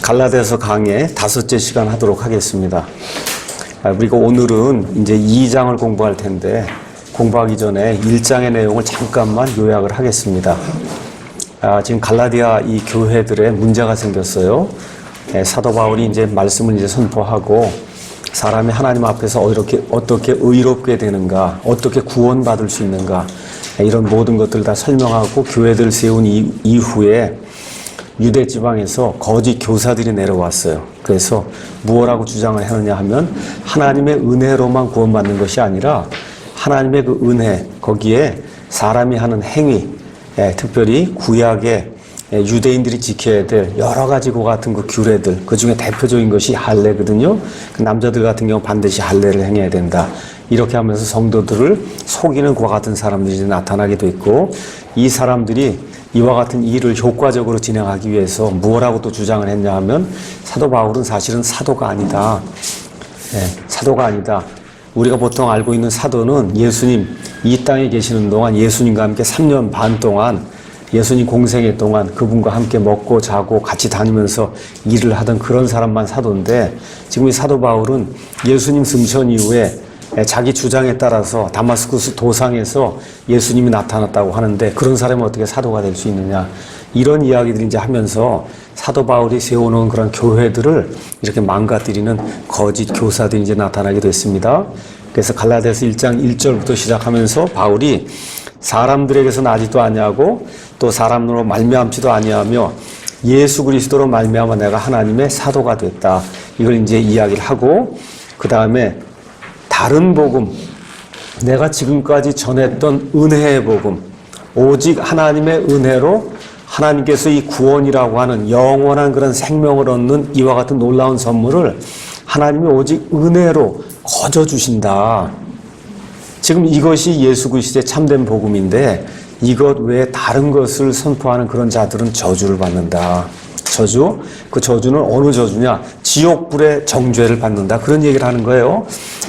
갈라디아서 강의 5째 시간 하도록 하겠습니다. 그리고 오늘은 이제 2장을 공부할 텐데 공부하기 전에 1장의 내용을 잠깐만 요약을 하겠습니다. 지금 갈라디아 이 교회들에 문제가 생겼어요. 사도 바울이 이제 말씀을 이제 선포하고 사람이 하나님 앞에서 어떻게 의롭게 되는가, 어떻게 구원받을 수 있는가, 이런 모든 것들을 다 설명하고 교회들을 세운 이후에 유대 지방에서 거짓 교사들이 내려왔어요. 그래서 무엇라고 주장을 하느냐 하면 하나님의 은혜로만 구원받는 것이 아니라 하나님의 그 은혜, 거기에 사람이 하는 행위, 특별히 구약의 유대인들이 지켜야 될 여러 가지 그 같은 그 규례들, 그 중에 대표적인 것이 할례거든요. 그 남자들 같은 경우 반드시 할례를 행해야 된다. 이렇게 하면서 성도들을 속이는 그와 같은 사람들이 나타나게 됐고, 이 사람들이 이와 같은 일을 효과적으로 진행하기 위해서 무엇라고 또 주장을 했냐 하면 사도 바울은 사실은 사도가 아니다. 사도가 아니다. 우리가 보통 알고 있는 사도는 예수님 이 땅에 계시는 동안 예수님과 함께 3년 반 동안 예수님 공생애 동안 그분과 함께 먹고 자고 같이 다니면서 일을 하던 그런 사람만 사도인데, 지금 이 사도 바울은 예수님 승천 이후에 자기 주장에 따라서 다마스쿠스 도상에서 예수님이 나타났다고 하는데 그런 사람이 어떻게 사도가 될 수 있느냐, 이런 이야기들을 이제 하면서 사도 바울이 세워놓은 그런 교회들을 이렇게 망가뜨리는 거짓 교사들이 이제 나타나게 됐습니다. 그래서 갈라디아서 1장 1절부터 시작하면서 바울이 사람들에게서 나지도 아니하고 또 사람으로 말미암지도 아니하며 예수 그리스도로 말미암아 내가 하나님의 사도가 됐다, 이걸 이제 이야기를 하고, 그 다음에 다른 복음, 내가 지금까지 전했던 은혜의 복음, 오직 하나님의 은혜로 하나님께서 이 구원이라고 하는 영원한 그런 생명을 얻는 이와 같은 놀라운 선물을 하나님이 오직 은혜로 거저 주신다. 지금 이것이 예수 그리스도의 참된 복음인데 이것 외에 다른 것을 선포하는 그런 자들은 저주를 받는다. 저주? 그 저주는 어느 저주냐? 지옥불의 정죄를 받는다. 그런 얘기를 하는 거예요.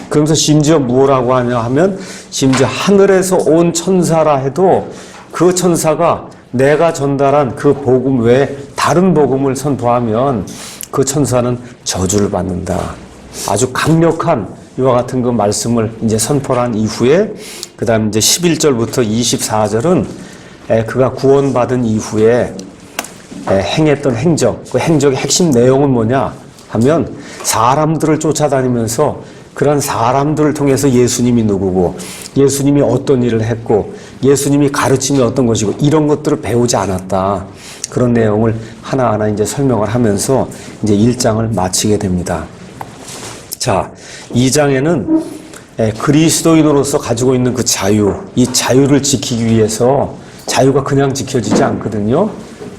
그러면서 심지어 뭐라고 하냐 하면 심지어 하늘에서 온 천사라 해도 그 천사가 내가 전달한 그 복음 외에 다른 복음을 선포하면 그 천사는 저주를 받는다. 아주 강력한 이와 같은 그 말씀을 이제 선포를 한 이후에 그 다음 이제 11절부터 24절은 그가 구원받은 이후에 행했던 행적, 그 행적의 핵심 내용은 뭐냐 하면 사람들을 쫓아다니면서 그런 사람들을 통해서 예수님이 누구고 예수님이 어떤 일을 했고 예수님이 가르침이 어떤 것이고 이런 것들을 배우지 않았다. 그런 내용을 하나하나 이제 설명을 하면서 이제 1장을 마치게 됩니다. 자, 2장에는 그리스도인으로서 가지고 있는 그 자유, 이 자유를 지키기 위해서, 자유가 그냥 지켜지지 않거든요.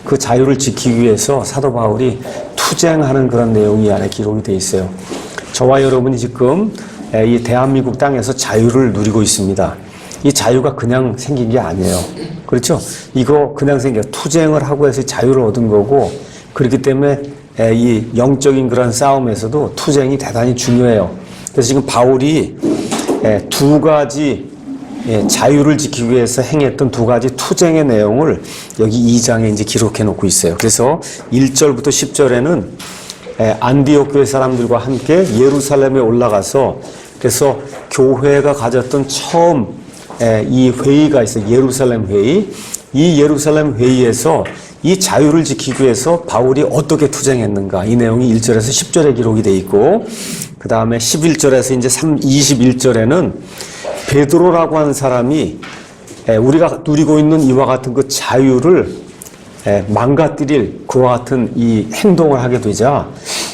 그 자유를 지키기 위해서 사도 바울이 투쟁하는 그런 내용이 이 안에 기록이 되어 있어요. 저와 여러분이 지금 이 대한민국 땅에서 자유를 누리고 있습니다. 이 자유가 그냥 생긴 게 아니에요. 그렇죠? 이거 그냥 투쟁을 하고 해서 자유를 얻은 거고, 그렇기 때문에 이 영적인 그런 싸움에서도 투쟁이 대단히 중요해요. 그래서 지금 바울이 두 가지 자유를 지키기 위해서 행했던 두 가지 투쟁의 내용을 여기 2장에 이제 기록해 놓고 있어요. 그래서 1절부터 10절에는 안디옥 교회 사람들과 함께 예루살렘에 올라가서, 그래서 교회가 가졌던 처음 이 회의가 있어요. 예루살렘 회의. 이 예루살렘 회의에서 이 자유를 지키기 위해서 바울이 어떻게 투쟁했는가, 이 내용이 1절에서 10절에 기록이 되어 있고, 그 다음에 11절에서 이제 21절에는 베드로라고 하는 사람이 우리가 누리고 있는 이와 같은 그 자유를 망가뜨릴 그와 같은 이 행동을 하게 되자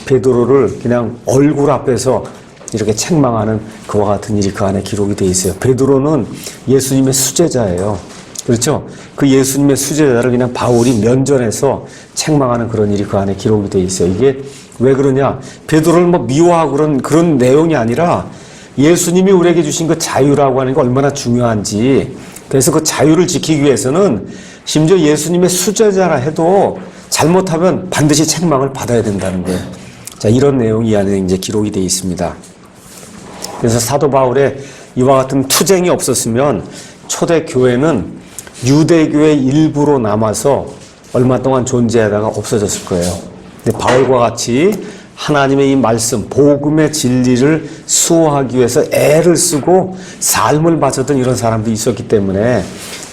베드로를 그냥 얼굴 앞에서 이렇게 책망하는 그와 같은 일이 그 안에 기록이 되어 있어요. 베드로는 예수님의 수제자예요. 그렇죠? 그 예수님의 수제자를 그냥 바울이 면전에서 책망하는 그런 일이 그 안에 기록이 되어 있어요. 이게 왜 그러냐? 베드로를 뭐 미워하고 그런 내용이 아니라 예수님이 우리에게 주신 그 자유라고 하는 게 얼마나 중요한지, 그래서 그 자유를 지키기 위해서는 심지어 예수님의 수제자라 해도 잘못하면 반드시 책망을 받아야 된다는 거예요. 자, 이런 내용이 이 안에 이제 기록이 되어 있습니다. 그래서 사도 바울의 이와 같은 투쟁이 없었으면 초대 교회는 유대교의 일부로 남아서 얼마 동안 존재하다가 없어졌을 거예요. 근데 바울과 같이 하나님의 이 말씀, 복음의 진리를 수호하기 위해서 애를 쓰고 삶을 바쳤던 이런 사람들이 있었기 때문에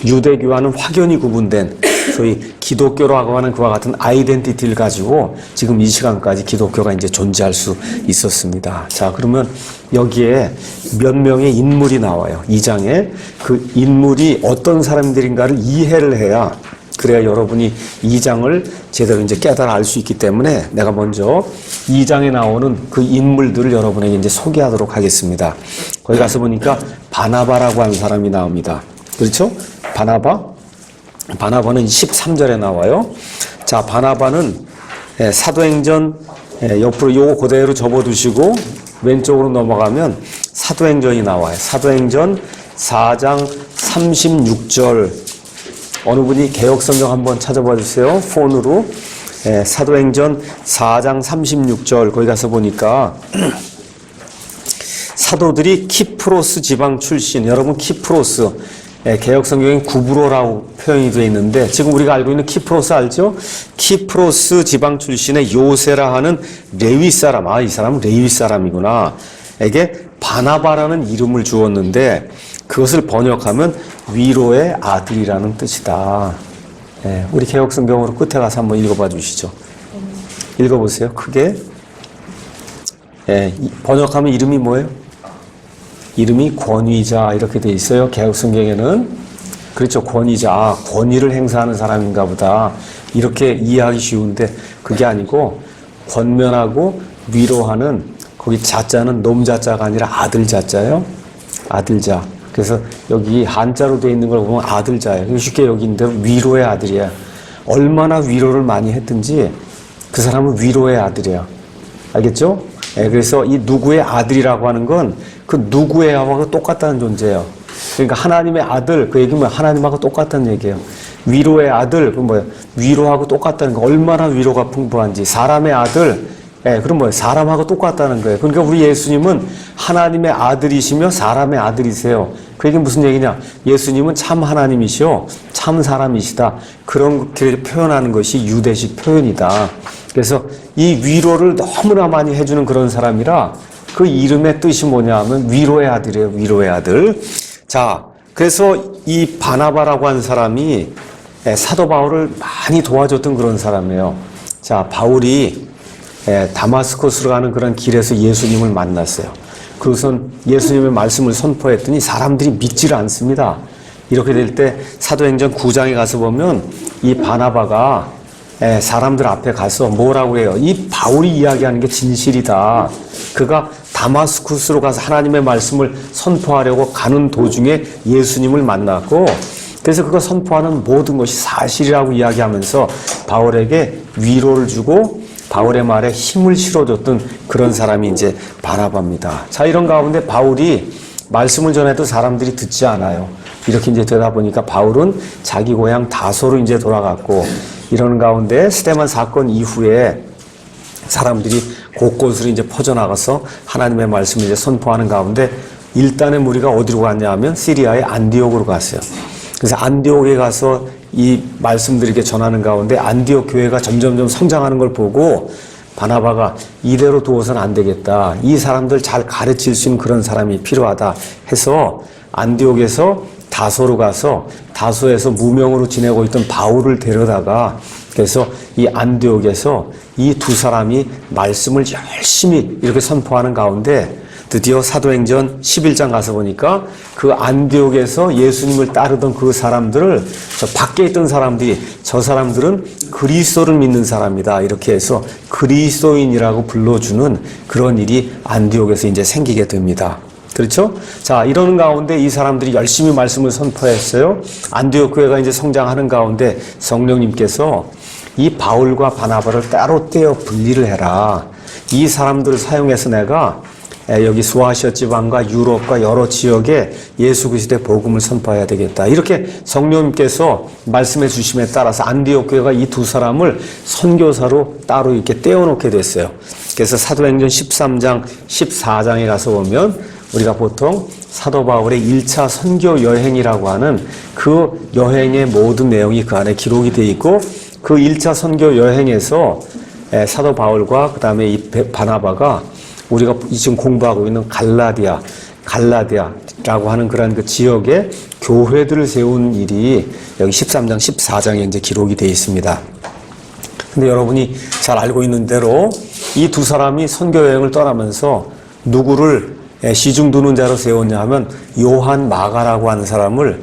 유대교와는 확연히 구분된 소위 기독교라고 하는 그와 같은 아이덴티티를 가지고 지금 이 시간까지 기독교가 이제 존재할 수 있었습니다. 자, 그러면 여기에 몇 명의 인물이 나와요. 2장에 그 인물이 어떤 사람들인가를 이해를 해야 그래야 여러분이 2장을 제대로 이제 깨달아 알 수 있기 때문에 내가 먼저 2장에 나오는 그 인물들을 여러분에게 이제 소개하도록 하겠습니다. 거기 가서 보니까 바나바라고 하는 사람이 나옵니다. 그렇죠? 바나바는 13절에 나와요. 자, 바나바는 사도행전 옆으로 요거 그대로 접어두시고 왼쪽으로 넘어가면 사도행전이 나와요. 사도행전 4장 36절. 어느 분이 개역성경 한번 찾아봐 주세요. 폰으로. 사도행전 4장 36절. 거기 가서 보니까 사도들이 키프로스 지방 출신. 여러분 키프로스. 개역성경에 구브로라고 표현이 되어 있는데 지금 우리가 알고 있는 키프로스 알죠? 키프로스 지방 출신의 요세라 하는 레위 사람. 아, 이 사람은 레위 사람이구나. 에게 바나바라는 이름을 주었는데 그것을 번역하면 위로의 아들이라는 뜻이다. 우리 개역성경으로 끝에 가서 한번 읽어봐 주시죠. 읽어보세요. 크게. 번역하면 이름이 뭐예요? 이름이 권위자 이렇게 돼 있어요. 개역성경에는. 그렇죠. 권위자. 아, 권위를 행사하는 사람인가 보다. 이렇게 이해하기 쉬운데 그게 아니고 권면하고 위로하는 거기 자자는 놈자자가 아니라 아들자자예요. 아들자. 그래서 여기 한자로 되어 있는 걸 보면 아들자예요. 쉽게 여기 있는 대로 위로의 아들이야. 얼마나 위로를 많이 했든지 그 사람은 위로의 아들이야. 알겠죠? 그래서 이 누구의 아들이라고 하는 건 그 누구의하고 똑같다는 존재예요. 그러니까 하나님의 아들, 그 얘기는 하나님하고 똑같다는 얘기예요. 위로의 아들, 그 뭐예요? 위로하고 똑같다는 거. 얼마나 위로가 풍부한지. 사람의 아들, 그럼 뭐예요? 사람하고 똑같다는 거예요. 그러니까 우리 예수님은 하나님의 아들이시며 사람의 아들이세요. 그 얘기는 무슨 얘기냐? 예수님은 참 하나님이시오. 참 사람이시다. 그렇게 표현하는 것이 유대식 표현이다. 그래서 이 위로를 너무나 많이 해주는 그런 사람이라 그 이름의 뜻이 뭐냐 하면 위로의 아들이에요. 위로의 아들. 자, 그래서 이 바나바라고 하는 사람이 사도 바울을 많이 도와줬던 그런 사람이에요. 자, 바울이 다마스커스로 가는 그런 길에서 예수님을 만났어요. 그것은 예수님의 말씀을 선포했더니 사람들이 믿지를 않습니다. 이렇게 될 때 사도행전 9장에 가서 보면 이 바나바가 사람들 앞에 가서 뭐라고 해요? 이 바울이 이야기하는 게 진실이다. 그가 다마스쿠스로 가서 하나님의 말씀을 선포하려고 가는 도중에 예수님을 만났고 그래서 그가 선포하는 모든 것이 사실이라고 이야기하면서 바울에게 위로를 주고 바울의 말에 힘을 실어줬던 그런 사람이 이제 바나바입니다. 자, 이런 가운데 바울이 말씀을 전해도 사람들이 듣지 않아요. 이렇게 이제 되다 보니까 바울은 자기 고향 다소로 이제 돌아갔고 이러는 가운데 스데반 사건 이후에 사람들이 곳곳으로 이제 퍼져나가서 하나님의 말씀을 이제 선포하는 가운데 일단의 무리가 어디로 갔냐 하면 시리아의 안디옥으로 갔어요. 그래서 안디옥에 가서 이 말씀들 이렇게 전하는 가운데 안디옥 교회가 점점점 성장하는 걸 보고 바나바가 이대로 두어서는 안 되겠다. 이 사람들 잘 가르칠 수 있는 그런 사람이 필요하다 해서 안디옥에서 다소로 가서 다소에서 무명으로 지내고 있던 바울을 데려다가 그래서 이 안디옥에서 이 두 사람이 말씀을 열심히 이렇게 선포하는 가운데 드디어 사도행전 11장 가서 보니까 그 안디옥에서 예수님을 따르던 그 사람들을 저 밖에 있던 사람들이 저 사람들은 그리스도를 믿는 사람이다. 이렇게 해서 그리스도인이라고 불러주는 그런 일이 안디옥에서 이제 생기게 됩니다. 그렇죠? 자, 이러는 가운데 이 사람들이 열심히 말씀을 선포했어요. 안디옥 교회가 이제 성장하는 가운데 성령님께서 이 바울과 바나바를 따로 떼어 분리를 해라. 이 사람들을 사용해서 내가 여기 소아시아 지방과 유럽과 여러 지역에 예수 그리스도의 복음을 선포해야 되겠다. 이렇게 성령님께서 말씀해 주심에 따라서 안디옥 교회가 이 두 사람을 선교사로 따로 이렇게 떼어놓게 됐어요. 그래서 사도행전 13장, 14장에 가서 보면 우리가 보통 사도 바울의 1차 선교 여행이라고 하는 그 여행의 모든 내용이 그 안에 기록이 되어 있고 그 1차 선교 여행에서 사도 바울과 그 다음에 이 바나바가 우리가 지금 공부하고 있는 갈라디아라고 하는 그런 그 지역에 교회들을 세운 일이 여기 13장, 14장에 이제 기록이 되어 있습니다. 근데 여러분이 잘 알고 있는 대로 이 두 사람이 선교 여행을 떠나면서 누구를 시중 두는 자로 세웠냐 하면 요한 마가라고 하는 사람을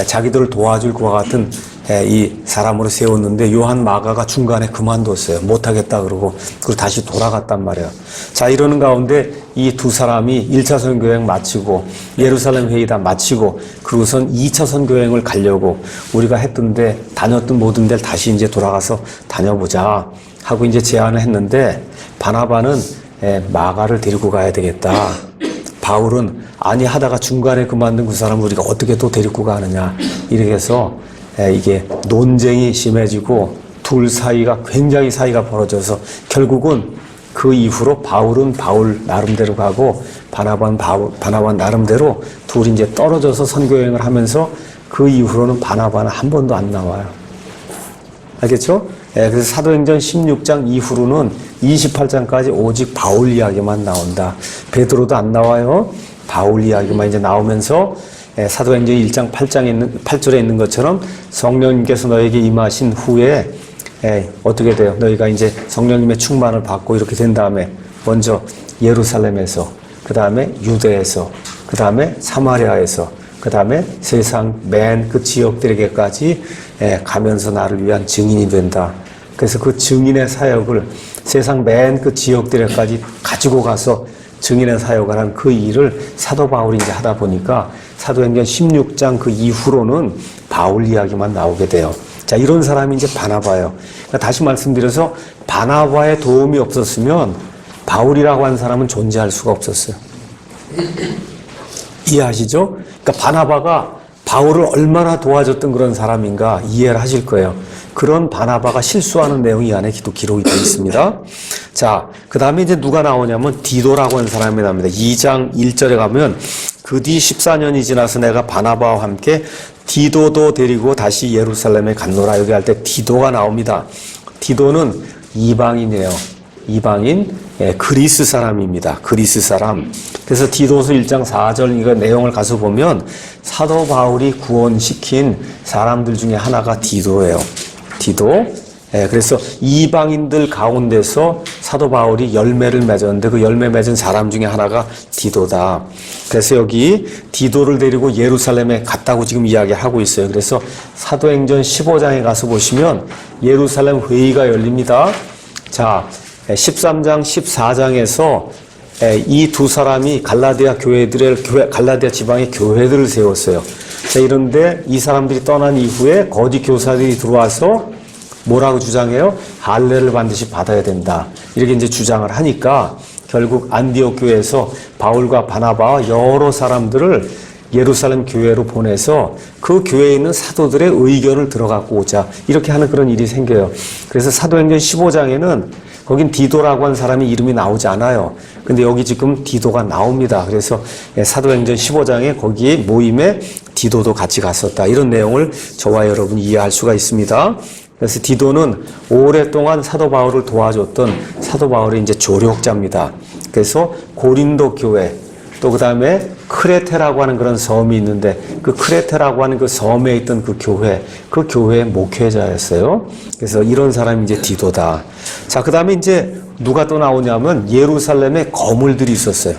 자기들을 도와줄 것과 같은 이 사람으로 세웠는데 요한 마가가 중간에 그만뒀어요. 못하겠다 그러고 다시 돌아갔단 말이에요. 자, 이러는 가운데 이 두 사람이 1차 선교여행 마치고 예루살렘 회의 다 마치고 그러고선 2차 선교여행을 가려고 우리가 했던데 다녔던 모든 데를 다시 이제 돌아가서 다녀보자 하고 이제 제안을 했는데 바나바는 마가를 데리고 가야 되겠다. 바울은 아니 하다가 중간에 그만둔 그 사람을 우리가 어떻게 또 데리고 가느냐 이렇게 해서 이게 논쟁이 심해지고 둘 사이가 굉장히 사이가 벌어져서 결국은 그 이후로 바울은 바울 나름대로 가고 바나바는 나름대로 둘이 이제 떨어져서 선교여행을 하면서 그 이후로는 바나바는 한 번도 안 나와요. 알겠죠? 그래서 사도행전 16장 이후로는 28장까지 오직 바울 이야기만 나온다. 베드로도 안 나와요. 바울 이야기만 이제 나오면서 사도행전 1장 8절에 있는 것처럼 성령님께서 너에게 임하신 후에 어떻게 돼요? 너희가 이제 성령님의 충만을 받고 이렇게 된 다음에 먼저 예루살렘에서, 그 다음에 유대에서, 그 다음에 사마리아에서, 그 다음에 세상 맨 그 지역들에게까지 가면서 나를 위한 증인이 된다. 그래서 그 증인의 사역을 세상 맨 그 지역들에까지 가지고 가서 증인의 사역을 한 그 일을 사도 바울이 이제 하다 보니까 사도행전 16장 그 이후로는 바울 이야기만 나오게 돼요. 자, 이런 사람이 이제 바나바예요. 그러니까 다시 말씀드려서 바나바의 도움이 없었으면 바울이라고 하는 사람은 존재할 수가 없었어요. 이해하시죠? 그러니까 바나바가 바울을 얼마나 도와줬던 그런 사람인가 이해를 하실 거예요. 그런 바나바가 실수하는 내용이 이 안에 기록이 되어 있습니다. 자, 그 다음에 이제 누가 나오냐면 디도라고 하는 사람이 나옵니다. 2장 1절에 가면 그 뒤 14년이 지나서 내가 바나바와 함께 디도도 데리고 다시 예루살렘에 갔노라. 여기 할 때 디도가 나옵니다. 디도는 이방인이에요. 이방인, 그리스 사람입니다. 그리스 사람. 그래서 디도서 1장 4절 이거 내용을 가서 보면 사도 바울이 구원시킨 사람들 중에 하나가 디도예요. 디도. 그래서 이방인들 가운데서 사도 바울이 열매를 맺었는데 그 열매 맺은 사람 중에 하나가 디도다. 그래서 여기 디도를 데리고 예루살렘에 갔다고 지금 이야기하고 있어요. 그래서 사도행전 15장에 가서 보시면 예루살렘 회의가 열립니다. 자, 13장, 14장에서 이 두 사람이 갈라디아 지방의 교회들을 세웠어요. 자, 이런데 이 사람들이 떠난 이후에 거짓 교사들이 들어와서 뭐라고 주장해요? 할례를 반드시 받아야 된다. 이렇게 이제 주장을 하니까 결국 안디옥 교회에서 바울과 바나바와 여러 사람들을 예루살렘 교회로 보내서 그 교회에 있는 사도들의 의견을 들어갖고 오자. 이렇게 하는 그런 일이 생겨요. 그래서 사도행전 15장에는 거긴 디도라고 하는 사람이 이름이 나오지 않아요. 근데 여기 지금 디도가 나옵니다. 그래서 사도행전 15장에 거기에 모임에 디도도 같이 갔었다. 이런 내용을 저와 여러분이 이해할 수가 있습니다. 그래서 디도는 오랫동안 사도 바울을 도와줬던 사도 바울의 이제 조력자입니다. 그래서 고린도 교회, 또 그 다음에 크레테라고 하는 그런 섬이 있는데 그 크레테라고 하는 그 섬에 있던 그 교회의 목회자였어요. 그래서 이런 사람이 이제 디도다. 자, 그 다음에 이제 누가 또 나오냐면 예루살렘에 거물들이 있었어요.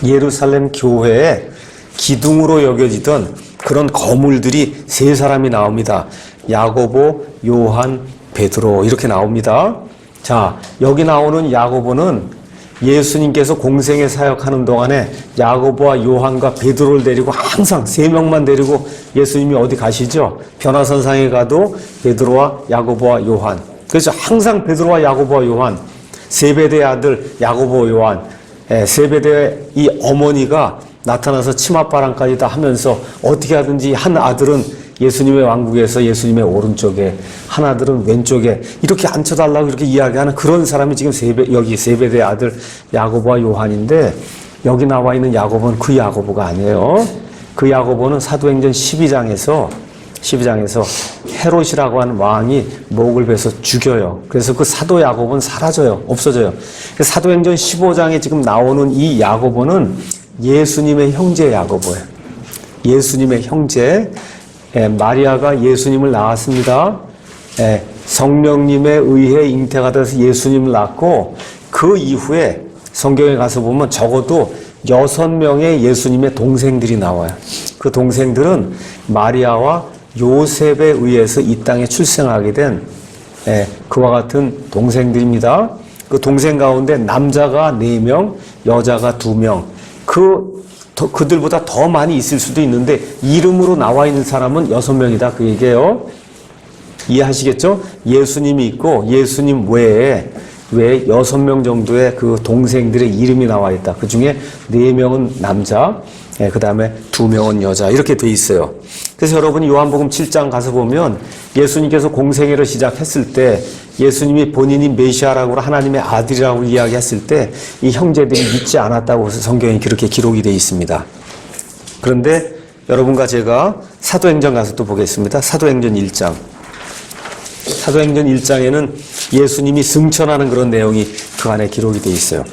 예루살렘 교회에 기둥으로 여겨지던 그런 거물들이 세 사람이 나옵니다. 야고보, 요한, 베드로 이렇게 나옵니다. 자, 여기 나오는 야고보는 예수님께서 공생애 사역하는 동안에 야고보와 요한과 베드로를 데리고 항상 세 명만 데리고 예수님이 어디 가시죠? 변화선상에 가도 베드로와 야고보와 요한. 그래서 항상 베드로와 야고보와 요한, 세베대의 아들 야고보 요한, 세베대의 이 어머니가 나타나서 치맛바람까지 다 하면서 어떻게 하든지 한 아들은 예수님의 왕국에서 예수님의 오른쪽에, 한 아들은 왼쪽에 이렇게 앉혀달라고 이렇게 이야기하는 그런 사람이 지금 여기 세베대의 아들 야고보와 요한인데 여기 나와 있는 야고보는 그 야고보가 아니에요. 그 야고보는 사도행전 12장에서 12장에서 헤롯이라고 하는 왕이 목을 베서 죽여요. 그래서 그 사도 야고보는 사라져요. 없어져요. 사도행전 15장에 지금 나오는 이 야고보는 예수님의 형제 야고보예요. 예수님의 형제. 마리아가 예수님을 낳았습니다. 성령님에 의해 잉태가 돼서 예수님을 낳고 그 이후에 성경에 가서 보면 적어도 6명의 예수님의 동생들이 나와요. 그 동생들은 마리아와 요셉에 의해서 이 땅에 출생하게 된 그와 같은 동생들입니다. 그 동생 가운데 남자가 4명, 여자가 2명. 그들보다 더 많이 있을 수도 있는데 이름으로 나와 있는 사람은 6명이다. 그 얘기예요. 이해하시겠죠? 예수님이 있고 예수님 외에 6명 정도의 그 동생들의 이름이 나와 있다. 그 중에 4명은 남자, 그 다음에 2명은 여자. 이렇게 돼 있어요. 그래서 여러분이 요한복음 7장 가서 보면 예수님께서 공생애를 시작했을 때 예수님이 본인이 메시아라고 하나님의 아들이라고 이야기했을 때 이 형제들이 믿지 않았다고 해서 성경에 그렇게 기록이 돼 있습니다. 그런데 여러분과 제가 사도행전 가서 또 보겠습니다. 사도행전 1장. 사도행전 1장에는 예수님이 승천하는 그런 내용이 그 안에 기록이 돼 있어요.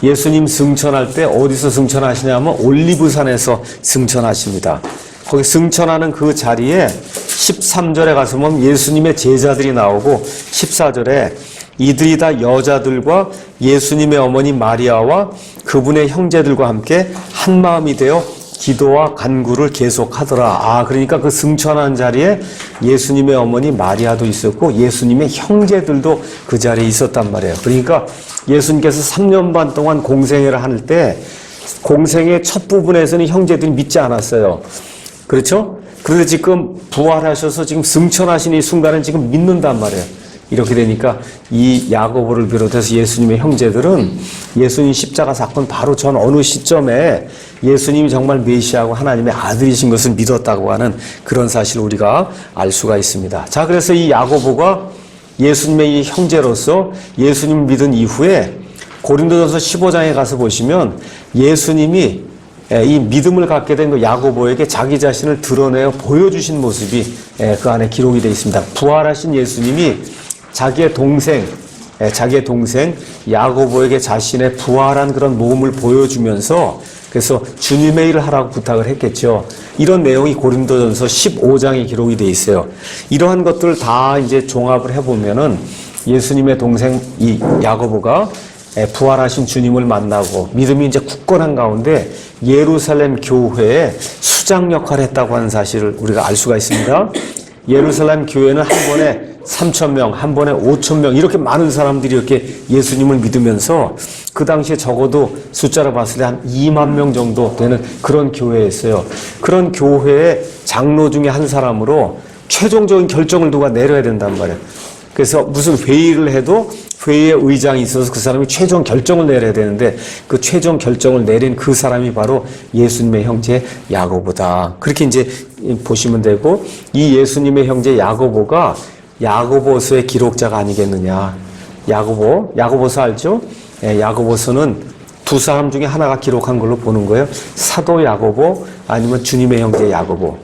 예수님 승천할 때 어디서 승천하시냐면 올리브산에서 승천하십니다. 거기 승천하는 그 자리에 13절에 가서 보면 예수님의 제자들이 나오고 14절에 이들이 다 여자들과 예수님의 어머니 마리아와 그분의 형제들과 함께 한 마음이 되어 기도와 간구를 계속하더라. 그러니까 그 승천한 자리에 예수님의 어머니 마리아도 있었고 예수님의 형제들도 그 자리에 있었단 말이에요. 그러니까 예수님께서 3년 반 동안 공생애를 할 때 공생의 첫 부분에서는 형제들이 믿지 않았어요. 그렇죠? 그런데 지금 부활하셔서 지금 승천하신 이 순간은 지금 믿는단 말이에요. 이렇게 되니까 이 야고보를 비롯해서 예수님의 형제들은 예수님 십자가 사건 바로 전 어느 시점에 예수님이 정말 메시아고 하나님의 아들이신 것을 믿었다고 하는 그런 사실을 우리가 알 수가 있습니다. 자, 그래서 이 야고보가 예수님의 이 형제로서 예수님을 믿은 이후에 고린도전서 15장에 가서 보시면 예수님이 이 믿음을 갖게 된 그 야고보에게 자기 자신을 드러내어 보여주신 모습이 그 안에 기록이 되어 있습니다. 부활하신 예수님이 자기의 동생 야고보에게 자신의 부활한 그런 몸을 보여주면서 그래서 주님의 일을 하라고 부탁을 했겠죠. 이런 내용이 고린도전서 15장에 기록이 되어 있어요. 이러한 것들을 다 이제 종합을 해보면은 예수님의 동생 이 야고보가 부활하신 주님을 만나고 믿음이 이제 굳건한 가운데 예루살렘 교회에 수장 역할을 했다고 하는 사실을 우리가 알 수가 있습니다. 예루살렘 교회는 한 번에 3,000명, 한 번에 5,000명 이렇게 많은 사람들이 이렇게 예수님을 믿으면서 그 당시에 적어도 숫자로 봤을 때 한 2만 명 정도 되는 그런 교회였어요. 그런 교회의 장로 중에 한 사람으로 최종적인 결정을 누가 내려야 된단 말이에요. 그래서 무슨 회의를 해도 회의의 의장이 있어서 그 사람이 최종 결정을 내려야 되는데 그 최종 결정을 내린 그 사람이 바로 예수님의 형제 야고보다. 그렇게 이제 보시면 되고 이 예수님의 형제 야고보가 야고보서의 기록자가 아니겠느냐. 야고보서 알죠? 야고보서는 두 사람 중에 하나가 기록한 걸로 보는 거예요. 사도 야고보 아니면 주님의 형제 야고보.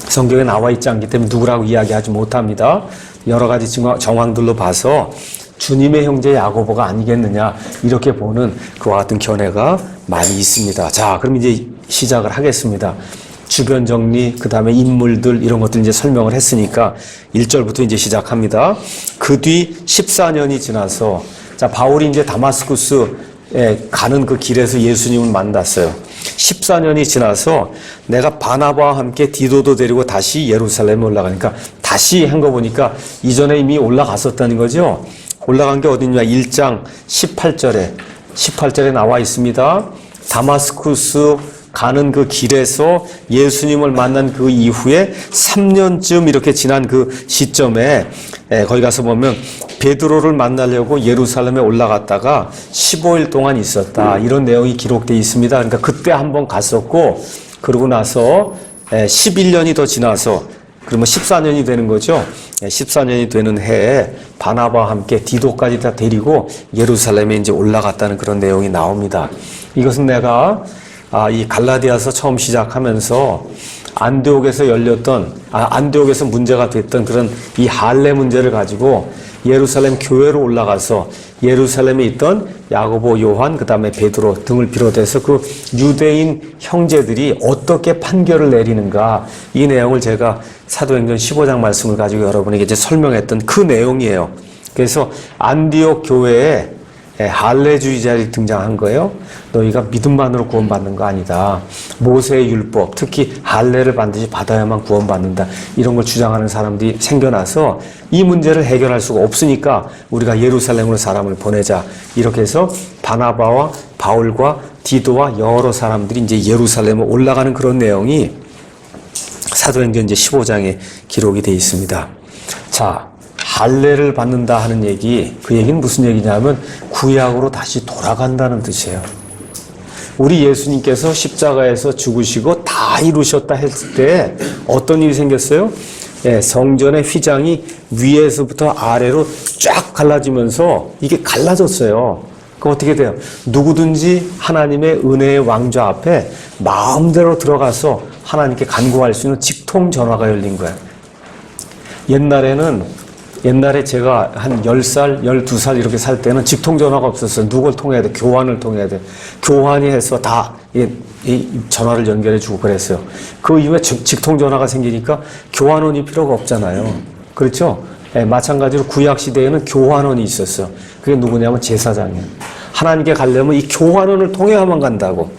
성경에 나와 있지 않기 때문에 누구라고 이야기하지 못합니다. 여러 가지 정황들로 봐서 주님의 형제 야고보가 아니겠느냐 이렇게 보는 그와 같은 견해가 많이 있습니다. 자, 그럼 이제 시작을 하겠습니다. 주변 정리, 그 다음에 인물들 이런 것들 이제 설명을 했으니까 1절부터 이제 시작합니다. 그 뒤 14년이 지나서 자, 바울이 이제 다마스쿠스에 가는 그 길에서 예수님을 만났어요. 14년이 지나서 내가 바나바와 함께 디도도 데리고 다시 예루살렘에 올라가니까 다시 한 거 보니까 이전에 이미 올라갔었다는 거죠. 올라간 게 어디냐? 1장 18절에 나와 있습니다. 다마스쿠스 가는 그 길에서 예수님을 만난 그 이후에 3년쯤 이렇게 지난 그 시점에 거기 가서 보면 베드로를 만나려고 예루살렘에 올라갔다가 15일 동안 있었다. 이런 내용이 기록되어 있습니다. 그러니까 그때 한번 갔었고 그러고 나서 11년이 더 지나서 그러면 14년이 되는 거죠. 14년이 되는 해에 바나바와 함께 디도까지 다 데리고 예루살렘에 이제 올라갔다는 그런 내용이 나옵니다. 이것은 내가 이 갈라디아서 처음 시작하면서 안디옥에서 안디옥에서 문제가 됐던 그런 이 할례 문제를 가지고 예루살렘 교회로 올라가서 예루살렘에 있던 야고보, 요한, 그 다음에 베드로 등을 비롯해서 그 유대인 형제들이 어떻게 판결을 내리는가, 이 내용을 제가 사도행전 15장 말씀을 가지고 여러분에게 이제 설명했던 그 내용이에요. 그래서 안디옥 교회에 할례주의자들이 등장한 거예요. 너희가 믿음만으로 구원받는 거 아니다. 모세의 율법, 특히 할례를 반드시 받아야만 구원받는다. 이런 걸 주장하는 사람들이 생겨나서 이 문제를 해결할 수가 없으니까 우리가 예루살렘으로 사람을 보내자. 이렇게 해서 바나바와 바울과 디도와 여러 사람들이 이제 예루살렘에 올라가는 그런 내용이 사도행전 이제 15장에 기록이 되어 있습니다. 자, 할례를 받는다 하는 얘기, 그 얘기는 무슨 얘기냐면 구약으로 다시 돌아간다는 뜻이에요. 우리 예수님께서 십자가에서 죽으시고 다 이루셨다 했을 때 어떤 일이 생겼어요? 성전의 휘장이 위에서부터 아래로 쫙 갈라지면서 이게 갈라졌어요. 그럼 어떻게 돼요? 누구든지 하나님의 은혜의 왕좌 앞에 마음대로 들어가서 하나님께 간구할 수 있는 직통 전화가 열린 거예요. 옛날에 제가 한 10살, 12살 이렇게 살 때는 직통전화가 없었어요. 누굴 통해야 돼? 교환을 통해야 돼. 교환이 해서 다 이 전화를 연결해 주고 그랬어요. 그 이후에 직통전화가 생기니까 교환원이 필요가 없잖아요. 그렇죠? 마찬가지로 구약시대에는 교환원이 있었어요. 그게 누구냐면 제사장이에요. 하나님께 가려면 이 교환원을 통해야만 간다고.